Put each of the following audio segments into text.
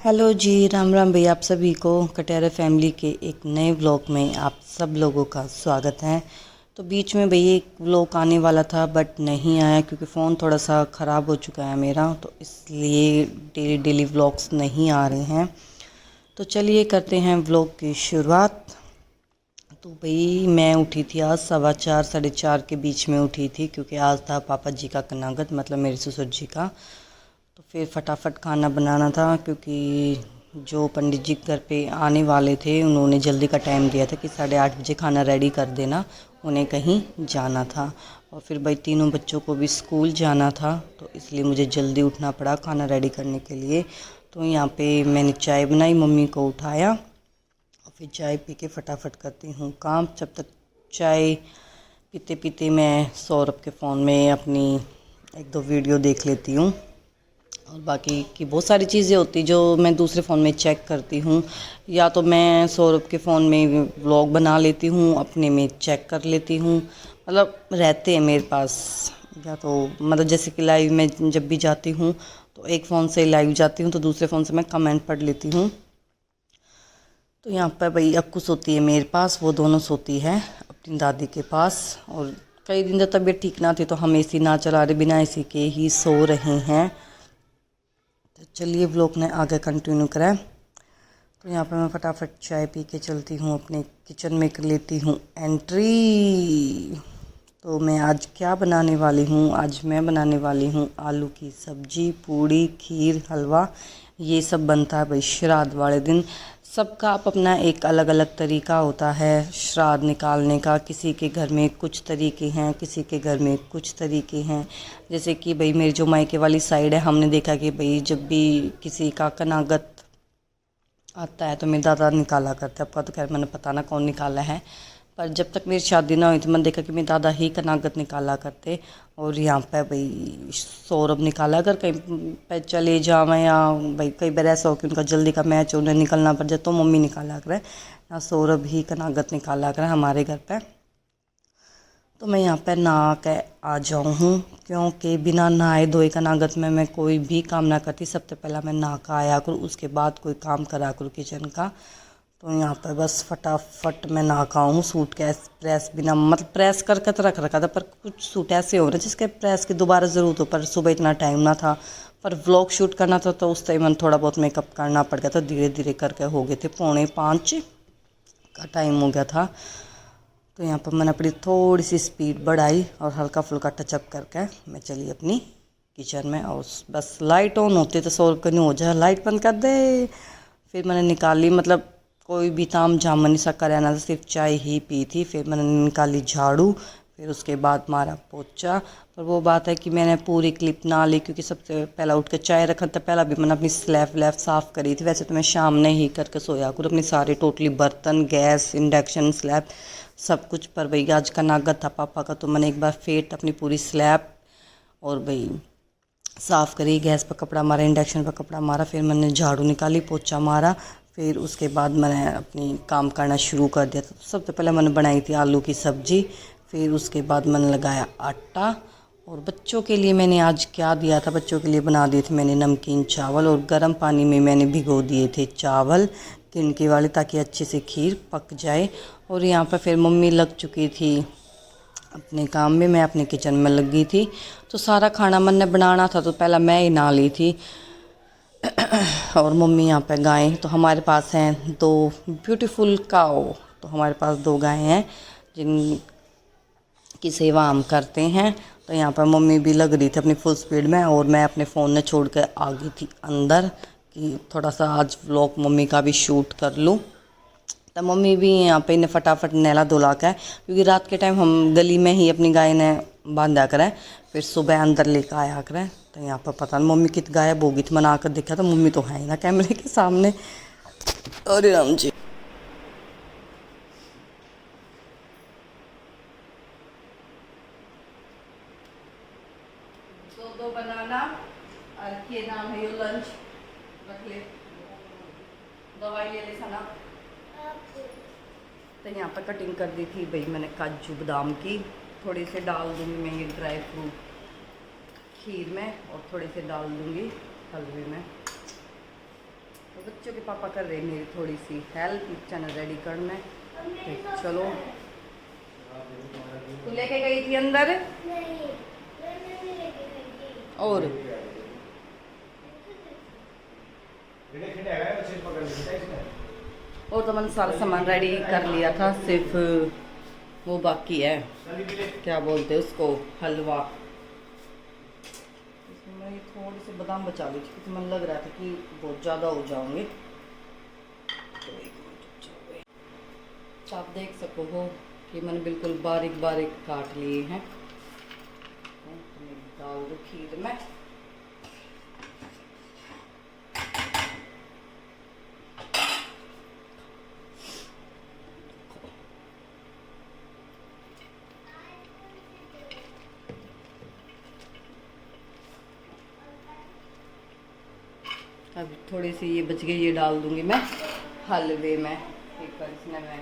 Hello जी, राम राम भैया। आप सभी को कटहरा फैमिली के एक नए व्लॉग में आप सब लोगों का स्वागत है। तो बीच में भैया एक व्लॉग आने वाला था बट नहीं आया क्योंकि फ़ोन थोड़ा सा ख़राब हो चुका है मेरा, तो इसलिए डेली डेली व्लॉग्स नहीं आ रहे हैं। तो चलिए करते हैं व्लॉग की शुरुआत। तो भाई मैं उठी थी आज 4:15 4:30 के बीच में उठी थी क्योंकि आज था पापा जी का कनागत, मतलब मेरे ससुर जी का। तो फिर फटाफट खाना बनाना था क्योंकि जो पंडित जी घर पे आने वाले थे उन्होंने जल्दी का टाइम दिया था कि 8:30 बजे खाना रेडी कर देना, उन्हें कहीं जाना था। और फिर भाई तीनों बच्चों को भी स्कूल जाना था, तो इसलिए मुझे जल्दी उठना पड़ा खाना रेडी करने के लिए। तो यहाँ पे मैंने चाय बनाई, मम्मी को उठाया और फिर चाय पी के फटाफट करती हूँ काम। जब तक चाय पीते पीते मैं सौरभ के फ़ोन में अपनी एक दो वीडियो देख लेती हूँ। और बाकी की बहुत सारी चीज़ें होती जो मैं दूसरे फ़ोन में चेक करती हूँ, या तो मैं सौरभ के फ़ोन में व्लॉग बना लेती हूँ, अपने में चेक कर लेती हूँ। मतलब रहते हैं मेरे पास, या तो मतलब जैसे कि लाइव में जब भी जाती हूँ तो एक फ़ोन से लाइव जाती हूँ तो दूसरे फ़ोन से मैं कमेंट पढ़ लेती हूँ। तो यहाँ पर भाई अक्कू सोती है मेरे पास, वो दोनों सोती है अपनी दादी के पास। और कई दिन जब तबीयत ठीक ना थी तो हम एसी ना चला रहे, बिना एसी के ही सो रहे हैं। तो चलिए व्लॉग ने आगे कंटिन्यू करें। तो यहाँ पे मैं फटाफट चाय पी के चलती हूँ, अपने किचन में कर लेती हूँ एंट्री। तो मैं आज क्या बनाने वाली हूँ, आज मैं बनाने वाली हूँ आलू की सब्जी, पूड़ी, खीर, हलवा। ये सब बनता है भाई श्राद्ध वाले दिन। सबका अपना एक अलग अलग तरीका होता है श्राद्ध निकालने का। किसी के घर में कुछ तरीके हैं, किसी के घर में कुछ तरीके हैं। जैसे कि भाई मेरी जो मायके वाली साइड है, हमने देखा कि भाई जब भी किसी का कनागत आता है तो मेरे दादा निकाला करते हैं। आपका तो खैर मैंने पता ना कौन निकाला है, पर जब तक मेरी शादी ना हुई थी मैंने देखा कि मेरे दादा ही कनागत निकाला करते। और यहाँ पे भाई सौरभ निकाला अगर कहीं पे चले जावें, या भाई कई बार ऐसा हो कि उनका जल्दी का मैच उन्हें निकलना पड़ जाए तो मम्मी निकाला करे, या सौरभ ही कनागत निकाला करे हमारे घर पे। तो मैं यहाँ पे नहा के आ जाऊँ हूँ क्योंकि बिना नहाए धोए कनागत में मैं कोई भी काम ना करती। सबसे पहला मैं नहा का आया करूँ, उसके बाद कोई काम करा करूँ किचन का। तो यहाँ पे बस फटाफट मैं नहा का हूँ। सूट कैस प्रेस बिना मतलब प्रेस करके तो रख रखा था, पर कुछ सूट ऐसे हो रहे जिसके प्रेस की दोबारा ज़रूरत हो, पर सुबह इतना टाइम ना था। पर व्लॉग शूट करना था तो उस टाइम थोड़ा बहुत मेकअप करना पड़ गया था, धीरे धीरे करके हो गए थे 4:45 का टाइम हो गया था। तो यहाँ पर मैंने अपनी थोड़ी सी स्पीड बढ़ाई और हल्का फुल्का टचअप करके मैं चली अपनी किचन में। और बस लाइट ऑन होती तो सौरभ का नहीं हो जाए लाइट बंद कर दे। फिर मैंने निकाली, मतलब कोई भी ताम झाम नहीं सा करे ना, सिर्फ चाय ही पी थी। फिर मैंने निकाली झाड़ू, फिर उसके बाद मारा पोछा। पर वो बात है कि मैंने पूरी क्लिप ना ली क्योंकि सबसे पहला उठ के चाय रखा था, पहला भी मैंने अपनी स्लैब व्लैब साफ़ करी थी। वैसे तो मैं शाम ने ही करके सोया करूँ अपनी सारी टोटली बर्तन, गैस, इंडक्शन, स्लैब सब कुछ। पर भाई आज का नागत था पापा का, तो मैंने एक बार फेट अपनी पूरी स्लैब और भाई साफ़ करी, गैस पर कपड़ा मारा, इंडक्शन पर कपड़ा मारा, फिर मैंने झाड़ू निकाली, पोछा मारा। फिर उसके बाद मैंने अपनी काम करना शुरू कर दिया। तो सबसे पहले मैंने बनाई थी आलू की सब्ज़ी, फिर उसके बाद मैंने लगाया आटा। और बच्चों के लिए मैंने आज क्या दिया था, बच्चों के लिए बना दिए थे मैंने नमकीन चावल, और गर्म पानी में मैंने भिगो दिए थे चावल किनके वाले, ताकि अच्छे से खीर पक जाए। और यहाँ पर फिर मम्मी लग चुकी थी अपने काम में, मैं अपने किचन में लगी थी। तो सारा खाना मैंने बनाना था तो पहला मैं ही ना ली थी। और मम्मी यहाँ पे गायें तो हमारे पास हैं दो ब्यूटीफुल काओ। तो हमारे पास दो गायें हैं जिनकी सेवा हम करते हैं। तो यहाँ पर मम्मी भी लग रही थी अपनी फुल स्पीड में, और मैं अपने फ़ोन ने छोड़ कर आ गई थी अंदर कि थोड़ा सा आज व्लॉग मम्मी का भी शूट कर लूँ। तो मम्मी भी यहाँ पे इन्हें फटाफट नहला धुला के, क्योंकि रात के टाइम हम गली में ही अपनी गाय ने बांधा करें, फिर सुबह अंदर लेकर आया करें। तो यहाँ पर पता नहीं मम्मी कित गायब हो गई थी, मैंने आकर देखा तो मम्मी तो है ही ना कैमरे के सामने। अरे राम जी। दो दो बनाना और ये नाम है यो लंच रख ले, दवाई ले ले सना। तो यहाँ पर कटिंग कर दी थी भाई मैंने काजू बादाम की, थोड़ी से डाल दूँगी मैं ये ड्राई फ्रूट खीर में, और थोड़े से डाल दूँगी हलवे में। तो बच्चों के पापा कर रहे हैं मेरी थोड़ी सी हेल्प चना रेडी करना। तो चलो, तू लेके गई थी अंदर और तो मैंने सारा सामान रेडी कर लिया था, सिर्फ वो बाकी है, क्या बोलते हैं उसको, हलवा। इसमें मैं थोड़ी सी बादाम बचा ली थी क्योंकि मुझे लग रहा था कि बहुत ज़्यादा हो जाएंगे। तो आप देख सको हो कि मैंने बिल्कुल बारीक बारीक काट लिए हैं। तो मैं डाल दूँ खीर में। अब थोड़ी सी ये बच गई, ये डाल दूंगी मैं हलवे में। एक बार इसमें मैं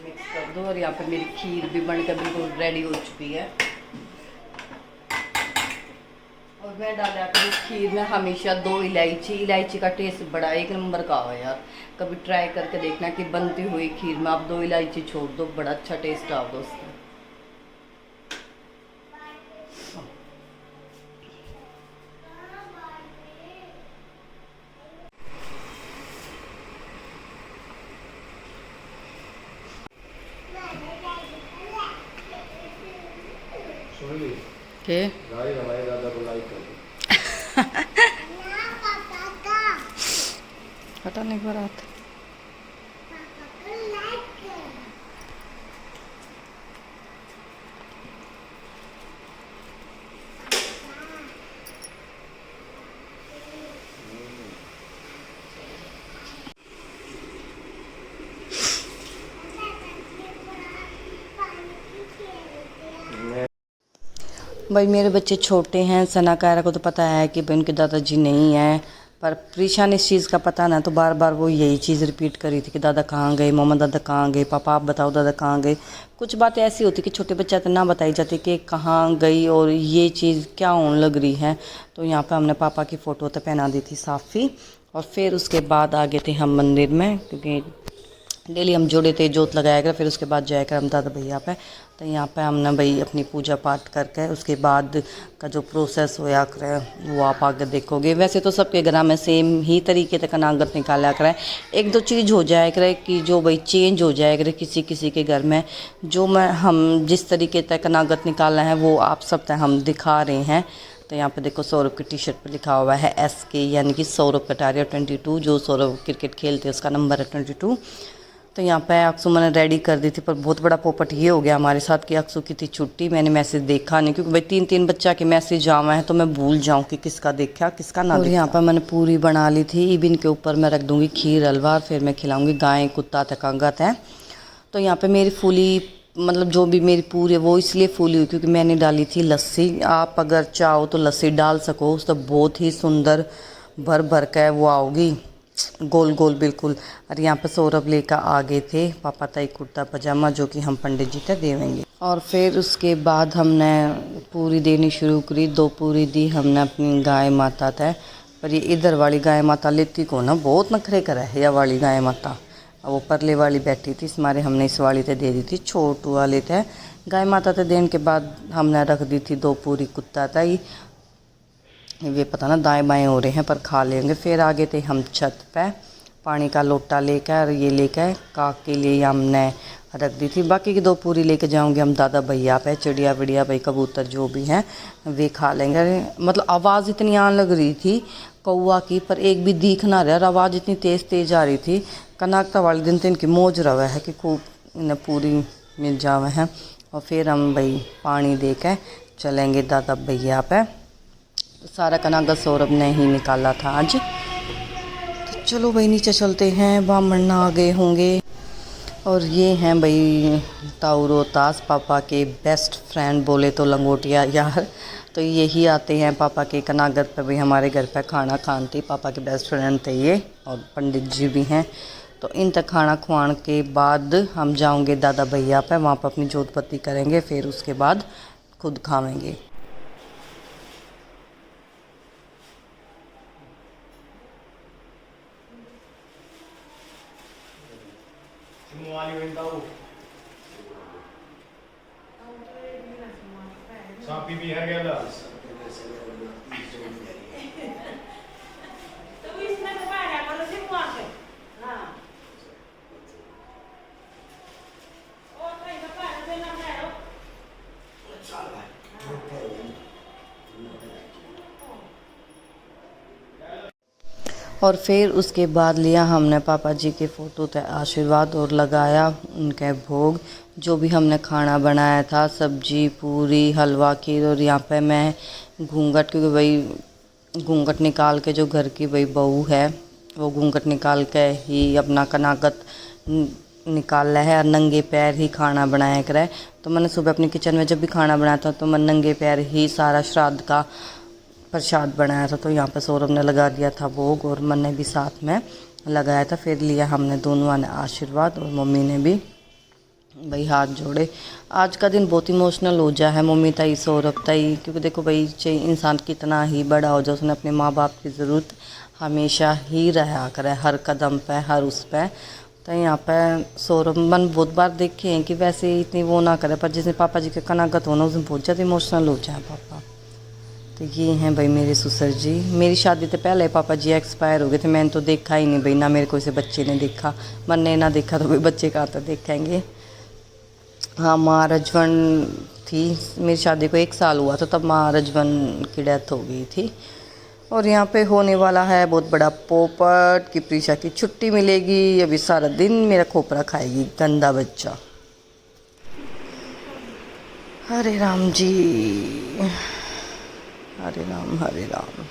मिक्स कर दूँ। और यहाँ पे मेरी खीर भी बनकर बिल्कुल रेडी हो चुकी है। और मैं डाला करूँ खीर में हमेशा 2 इलायची। इलायची का टेस्ट बड़ा एक नंबर का है यार, कभी ट्राई करके देखना कि बनती हुई खीर में आप 2 इलायची छोड़ दो, बड़ा अच्छा टेस्ट आ दोस्तों। के पता नहीं बारात भाई मेरे बच्चे छोटे हैं। सना कायरा को तो पता है कि भाई उनके दादाजी नहीं हैं, पर प्रीशा इस चीज़ का पता ना, तो बार बार वो यही चीज़ रिपीट करी थी कि दादा कहाँ गए, मोहम्मद दादा कहाँ गए, पापा आप बताओ दादा कहाँ गए। कुछ बातें ऐसी होती कि छोटे बच्चे तो ना बताई जाती कि कहाँ गई और ये चीज़ क्या होने लग रही है। तो यहाँ पर हमने पापा की फ़ोटो तो पहना दी थी साफ़ी, और फिर उसके बाद आ गए थे हम मंदिर में, क्योंकि डेली हम जोड़े थे जोत लगाया कर, फिर उसके बाद जाया कर हम दादा भैया पे। तो यहाँ पे हमने भाई अपनी पूजा पाठ करके उसके बाद का जो प्रोसेस होया करे वो आप आगे देखोगे। वैसे तो सबके घर में सेम ही तरीके तक अनागत निकाला करे, एक दो चीज़ हो जाया करे कि जो भाई चेंज हो जाया करे किसी किसी के घर में। जो मैं हम जिस तरीके तक अनागत निकाला है वो आप सब तक हम दिखा रहे हैं। तो यहाँ पे देखो सौरभ की टी शर्ट पे लिखा हुआ है SK, यानी कि सौरभ कटारिया 22। जो सौरभ क्रिकेट खेलते हैं उसका नंबर है 22। तो यहाँ पे अक्सू मैंने रेडी कर दी थी, पर बहुत बड़ा पोपट ये हो गया हमारे साथ कि अक्सू की थी छुट्टी, मैंने मैसेज देखा नहीं, क्योंकि भाई 3 बच्चा के मैसेज आवा है तो मैं भूल जाऊँ कि किसका देखा किसका ना। और यहाँ पर मैंने पूरी बना ली थी। इबिन के ऊपर मैं रख दूँगी खीर हलवा, फिर मैं खिलाऊँगी गाय कुत्ता तक अंगत है। तो यहाँ पर मेरी फूली मतलब जो भी मेरी पूरी है वो इसलिए फूली हुई क्योंकि मैंने डाली थी लस्सी। आप अगर चाहो तो लस्सी डाल सको, तो बहुत ही सुंदर भर भर कर वो आओगी गोल गोल बिल्कुल। और यहाँ पर सौरभ लेकर आ गए थे पापा ताई कुर्ता पजामा, जो कि हम पंडित जी तक देवेंगे। और फिर उसके बाद हमने पूरी देनी शुरू करी। 2 पूरी दी हमने अपनी गाय माता तय। पर ये इधर वाली गाय माता लेती को ना बहुत नखरे करा है, यह वाली गाय माता। वो परले वाली बैठी थी, इस मारे हमने इस वाली ते दे दी थी, छोटू वाले थे। गाय माता ते देने के बाद हमने रख दी थी 2 पूरी कुत्ता ताई। वे पता ना दाएं बाएं हो रहे हैं पर खा लेंगे। फिर आगे थे हम छत पे, पानी का लोटा लेकर ये लेकर काक के लिए हमने रख दी थी। बाकी की 2 पूरी लेके जाऊंगे हम दादा भैया पे। चिड़िया विड़िया भाई कबूतर जो भी हैं वे खा लेंगे। मतलब आवाज़ इतनी आने लग रही थी कौआ की, पर एक भी दिख ना रहा, आवाज़ इतनी तेज़ तेज़ आ रही थी। कनाकता वाले दिन तो इनकी मौज रवा है कि खूब इन्हें पूरी मिल जावे हैं। और फिर हम भाई पानी दे के चलेंगे दादा भैया पे। सारा कनागत सौरभ ने ही निकाला था आज। तो चलो भाई नीचे चलते हैं, ब्राह्मण आ गए होंगे। और ये हैं भाई ताऊ रोहतास, पापा के बेस्ट फ्रेंड बोले तो लंगोटिया यार। तो यही आते हैं पापा के कनागत पर भी हमारे घर पर खाना खान थे। पापा के बेस्ट फ्रेंड थे ये, और पंडित जी भी हैं। तो इन तक खाना खुआन के बाद हम जाओगे दादा भैया पे, वहाँ पर अपनी जोत बत्ती करेंगे, फिर उसके बाद खुद खावेंगे। और फिर उसके बाद लिया हमने पापा जी के फ़ोटो पे आशीर्वाद और लगाया उनके भोग। जो भी हमने खाना बनाया था, सब्जी, पूरी, हलवा, खीर, और यहाँ पे मैं घूंघट, क्योंकि वही घूंघट निकाल के, जो घर की वही बहू है वो घूंघट निकाल के ही अपना कनाकत निकाल रहा है और नंगे पैर ही खाना बनाया करे। तो मैंने सुबह अपनी किचन में जब भी खाना बनाया था तो मैं नंगे पैर ही सारा श्राद्ध का प्रसाद बनाया था। तो यहाँ पे सौरभ ने लगा दिया था भोग और मन ने भी साथ में लगाया था। फिर लिया हमने दोनों ने आशीर्वाद और मम्मी ने भी भाई हाथ जोड़े। आज का दिन बहुत इमोशनल हो जा है मम्मी ताई, सौरभ ताई, क्योंकि देखो भाई चाहे इंसान कितना ही बड़ा हो जाए, उसने अपने माँ बाप की ज़रूरत हमेशा ही रहा करे, हर कदम पे, हर उस पे। तो यहाँ पे सौरभ मन बहुत बार देखे हैं कि वैसे इतनी वो ना करे, पर जिसने पापा जी के कनागत होना उस दिन बहुत ज़्यादा इमोशनल हो जाए पापा। तो ये हैं भाई मेरे ससुर जी। मेरी शादी से पहले पापा जी एक्सपायर हो गए थे, मैंने तो देखा ही नहीं भाई, ना मेरे कोई से बच्चे ने देखा, मन ने ना देखा तो भाई बच्चे कहाँ तो देखेंगे। हाँ, माँ रजवन थी, मेरी शादी को 1 साल हुआ था तब माँ रजवन की डेथ हो गई थी। और यहाँ पे होने वाला है बहुत बड़ा पोपट कि प्रीशा की छुट्टी मिलेगी, अभी सारा दिन मेरा खोपरा खाएगी गंदा बच्चा। हरे राम जी, हरे राम हरे राम।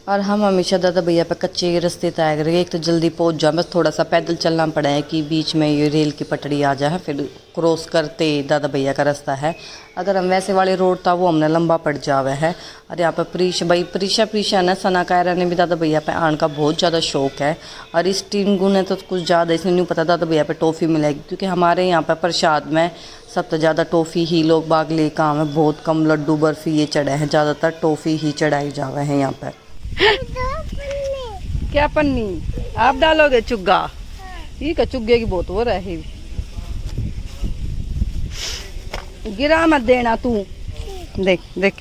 और हम हमेशा दादा भैया पे कच्चे रास्ते तय करेंगे, एक तो जल्दी पहुंच जाए, बस थोड़ा सा पैदल चलना पड़ा है कि बीच में ये रेल की पटड़ी आ जाए, फिर क्रॉस करते दादा भैया का रास्ता है। अगर हम वैसे वाले रोड था वो हमने लंबा पड़ जावे है। और यहाँ पर प्रीशा ने सना कायरा ने भी दादा भैया पे आने का बहुत ज़्यादा शौक है। और इस टीनगू ने तो कुछ ज़्यादा, इसलिए नहीं पता दादा भैया पे टॉफ़ी मिलेगी, क्योंकि हमारे यहाँ पर प्रसाद में सबसे ज़्यादा टॉफ़ी ही लोग बाग ले काम है, बहुत कम लड्डू बर्फ़ी ये चढ़े हैं, ज़्यादातर टॉफ़ी ही चढ़ाई जावे हैं यहाँ पर। क्या पन्नी आप डालोगे? चुग्गा ठीक है, चुग्गे की बहुत हो रही, गिरा मत देना तू। देख देख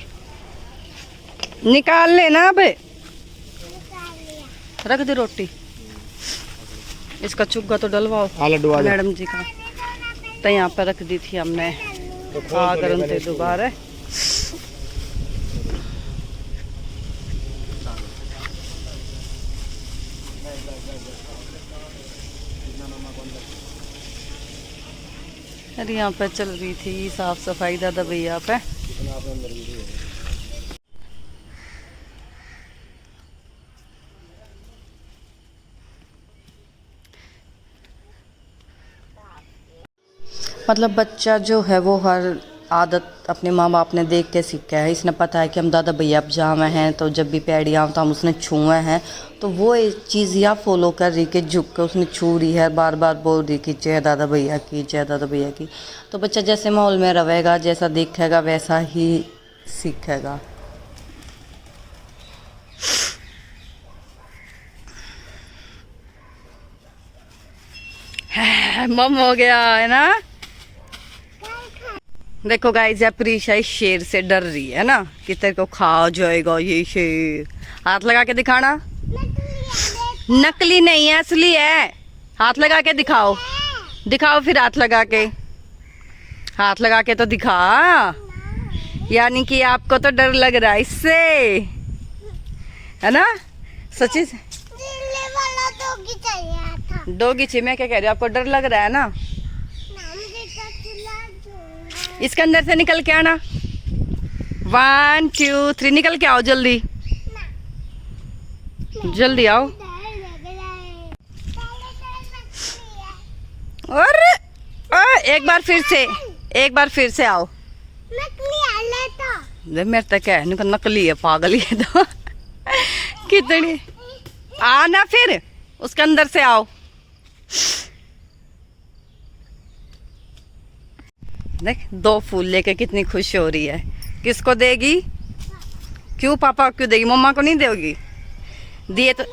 निकाल लेना, अब रख दे रोटी, इसका चुग्गा तो डलवाओ मैडम जी का। तो यहाँ पर रख दी थी हमने, आकर उनसे दोबारा अरे यहाँ पे चल रही थी साफ सफाई दादा भैया पे। मतलब बच्चा जो है वो हर आदत अपने माँ बाप ने देख के सीखा है। इसने पता है कि हम दादा भैया अब जावे हैं तो जब भी पैड़ी आऊँ तो हम उसने छुए हैं, तो वो एक चीज़ या फॉलो कर रही कि झुक के उसने छू रही है, बार बार बोल रही कि जय दादा भैया की, जय दादा भैया की। तो बच्चा जैसे माहौल में रहेगा, जैसा देखेगा वैसा ही सीखेगा। मम हो गया है ना। देखो गाइस, या प्रीशा इस शेर से डर रही है ना कि तेरे को खा जाएगा ये शेर। हाथ लगा के दिखाना। नकली नहीं है, असली है। हाथ लगा के दिखाओ, दिखाओ फिर हाथ लगा के, हाथ लगा के तो दिखा। यानी कि आपको तो डर लग रहा है इससे, है ना? सच्ची से डोगी चाहिए। मैं क्या कह रही हूँ, आपको डर लग रहा है ना? इसके अंदर से निकल के आना। 1 2 3 निकल के आओ, जल्दी जल्दी आओ। और एक बार फिर से आओ। मेरे तक है नकली है, पागल है तो कितनी आना फिर उसके अंदर से आओ। देख 2 फूल लेके कितनी खुश हो रही है। किसको देगी? क्यों पापा क्यों देगी? मम्मा को नहीं देगी? दिए तो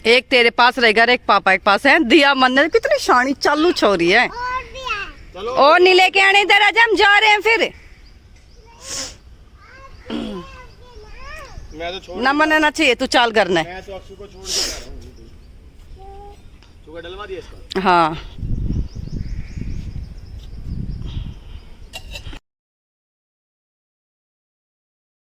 एक तेरे पास रहेगा और एक पापा के पास है। दिया मन कितनी शानी चालू छोरी है। और नहीं लेके आने इधर आजा, हम जा रहे हैं फिर। मैं तो छोड़ ना मनना चाहिए, तू चाल करना है। मैं तो अक्षु को छोड़ के जा रहा हूँ। डलवा दिया इसका। हाँ